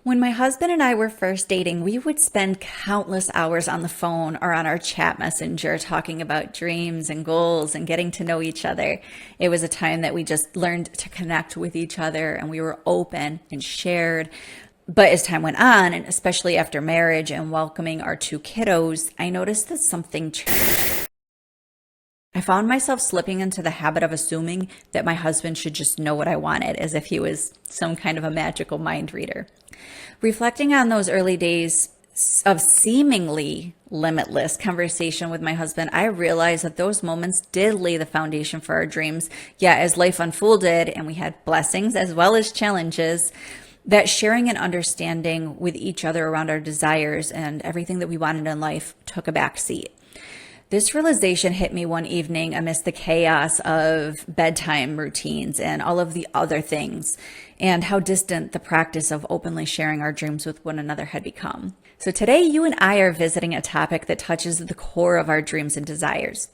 When my husband and I were first dating, we would spend countless hours on the phone or on our chat messenger talking about dreams and goals and getting to know each other. It was a time that we just learned to connect with each other and we were open and shared. But as time went on, and especially after marriage and welcoming our two kiddos, I noticed that something changed. I found myself slipping into the habit of assuming that my husband should just know what I wanted, as if he was some kind of a magical mind reader. Reflecting on those early days of seemingly limitless conversation with my husband, I realized that those moments did lay the foundation for our dreams. Yet as life unfolded and we had blessings as well as challenges, that sharing and understanding with each other around our desires and everything that we wanted in life took a back seat. This realization hit me one evening amidst the chaos of bedtime routines and all of the other things, and how distant the practice of openly sharing our dreams with one another had become. So today, you and I are visiting a topic that touches the core of our dreams and desires.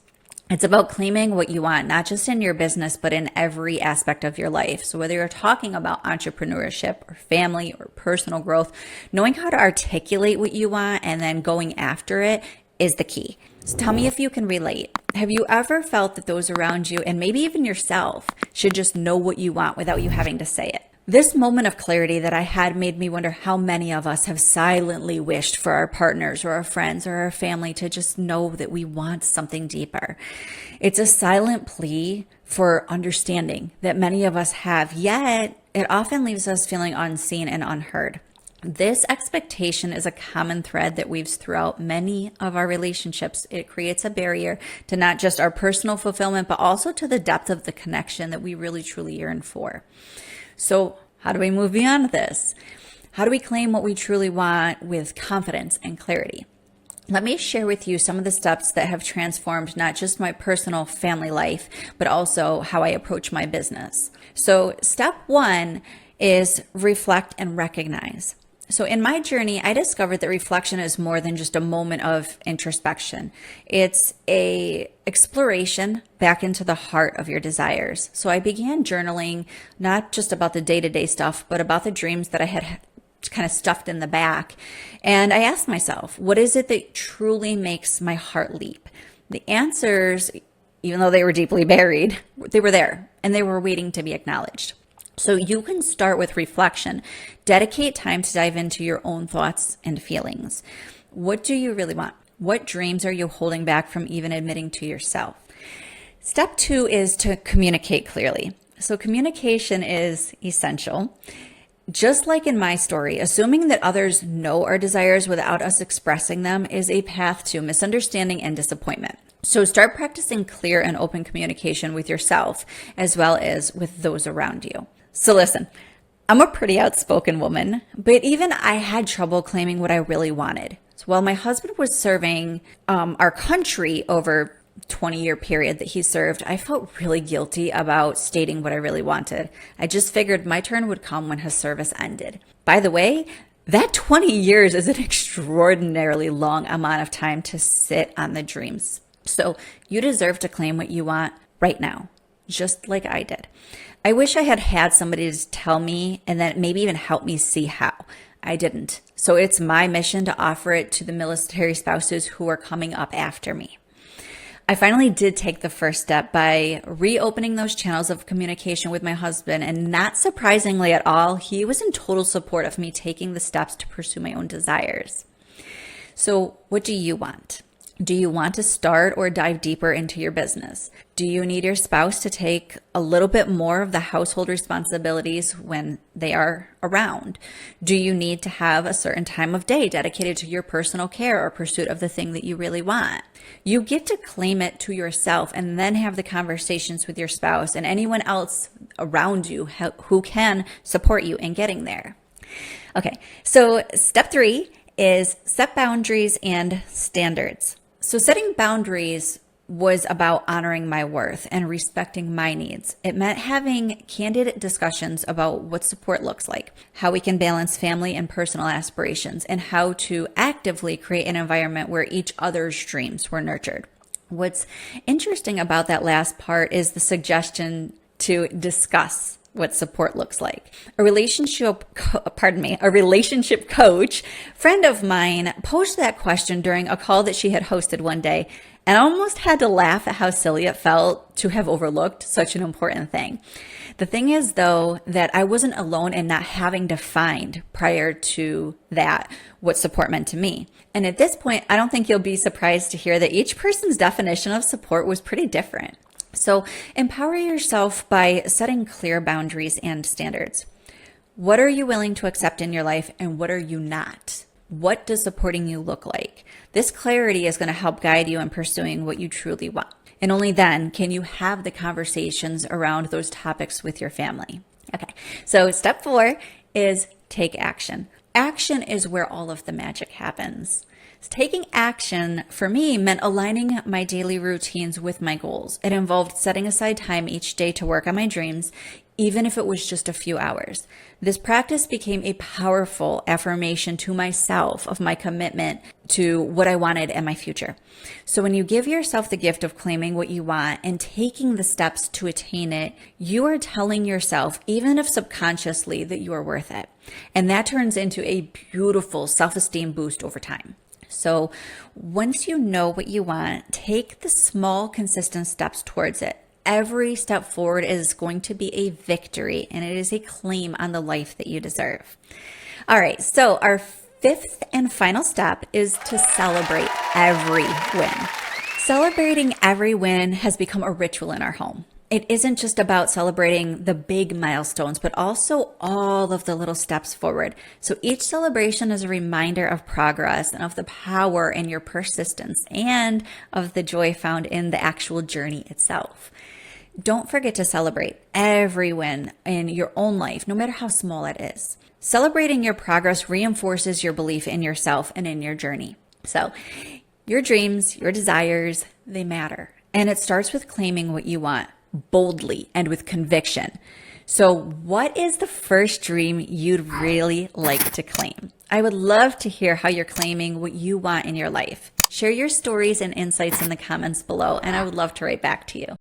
It's about claiming what you want, not just in your business, but in every aspect of your life. So whether you're talking about entrepreneurship or family or personal growth, knowing how to articulate what you want and then going after it is the key. So tell me if you can relate. Have you ever felt that those around you, and maybe even yourself, should just know what you want without you having to say it? This moment of clarity that I had made me wonder how many of us have silently wished for our partners or our friends or our family to just know that we want something deeper. It's a silent plea for understanding that many of us have, yet it often leaves us feeling unseen and unheard. This expectation is a common thread that weaves throughout many of our relationships. It creates a barrier to not just our personal fulfillment, but also to the depth of the connection that we really truly yearn for. So how do we move beyond this? How do we claim what we truly want with confidence and clarity? Let me share with you some of the steps that have transformed not just my personal family life, but also how I approach my business. So step one is reflect and recognize. So in my journey, I discovered that reflection is more than just a moment of introspection. It's a exploration back into the heart of your desires. So I began journaling, not just about the day-to-day stuff, but about the dreams that I had kind of stuffed in the back. And I asked myself, what is it that truly makes my heart leap? The answers, even though they were deeply buried, they were there and they were waiting to be acknowledged. So you can start with reflection. Dedicate time to dive into your own thoughts and feelings. What do you really want? What dreams are you holding back from even admitting to yourself? Step two is to communicate clearly. So communication is essential. Just like in my story, assuming that others know our desires without us expressing them is a path to misunderstanding and disappointment. So start practicing clear and open communication with yourself as well as with those around you. So listen, I'm a pretty outspoken woman, but even I had trouble claiming what I really wanted. So while my husband was serving our country over 20-year period that he served, I felt really guilty about stating what I really wanted. I just figured my turn would come when his service ended. By the way, that 20 years is an extraordinarily long amount of time to sit on the dreams. So you deserve to claim what you want right now, just like I did. I wish I had had somebody to tell me and then maybe even help me see how. I didn't. So it's my mission to offer it to the military spouses who are coming up after me. I finally did take the first step by reopening those channels of communication with my husband, and not surprisingly at all, he was in total support of me taking the steps to pursue my own desires. So what do you want? Do you want to start or dive deeper into your business? Do you need your spouse to take a little bit more of the household responsibilities when they are around? Do you need to have a certain time of day dedicated to your personal care or pursuit of the thing that you really want? You get to claim it to yourself and then have the conversations with your spouse and anyone else around you who can support you in getting there. Okay, so step three is set boundaries and standards. So setting boundaries was about honoring my worth and respecting my needs. It meant having candid discussions about what support looks like, how we can balance family and personal aspirations, and how to actively create an environment where each other's dreams were nurtured. What's interesting about that last part is the suggestion to discuss what support looks like. A relationship coach friend of mine posed that question during a call that she had hosted one day, and I almost had to laugh at how silly it felt to have overlooked such an important thing. The thing is, though, that I wasn't alone in not having defined prior to that what support meant to me. And at this point, I don't think you'll be surprised to hear that each person's definition of support was pretty different. So empower yourself by setting clear boundaries and standards. What are you willing to accept in your life and what are you not? What does supporting you look like? This clarity is going to help guide you in pursuing what you truly want. And only then can you have the conversations around those topics with your family. Okay, so step 4 is take action. Action is where all of the magic happens. Taking action for me meant aligning my daily routines with my goals. It involved setting aside time each day to work on my dreams, even if it was just a few hours. This practice became a powerful affirmation to myself of my commitment to what I wanted in my future. So when you give yourself the gift of claiming what you want and taking the steps to attain it, you are telling yourself, even if subconsciously, that you are worth it. And that turns into a beautiful self-esteem boost over time. So once you know what you want, take the small, consistent steps towards it. Every step forward is going to be a victory, and it is a claim on the life that you deserve. All right, so our 5th and final step is to celebrate every win. Celebrating every win has become a ritual in our home. It isn't just about celebrating the big milestones, but also all of the little steps forward. So each celebration is a reminder of progress and of the power in your persistence and of the joy found in the actual journey itself. Don't forget to celebrate every win in your own life, no matter how small it is. Celebrating your progress reinforces your belief in yourself and in your journey. So your dreams, your desires, they matter. And it starts with claiming what you want boldly and with conviction. So what is the first dream you'd really like to claim? I would love to hear how you're claiming what you want in your life. Share your stories and insights in the comments below, and I would love to write back to you.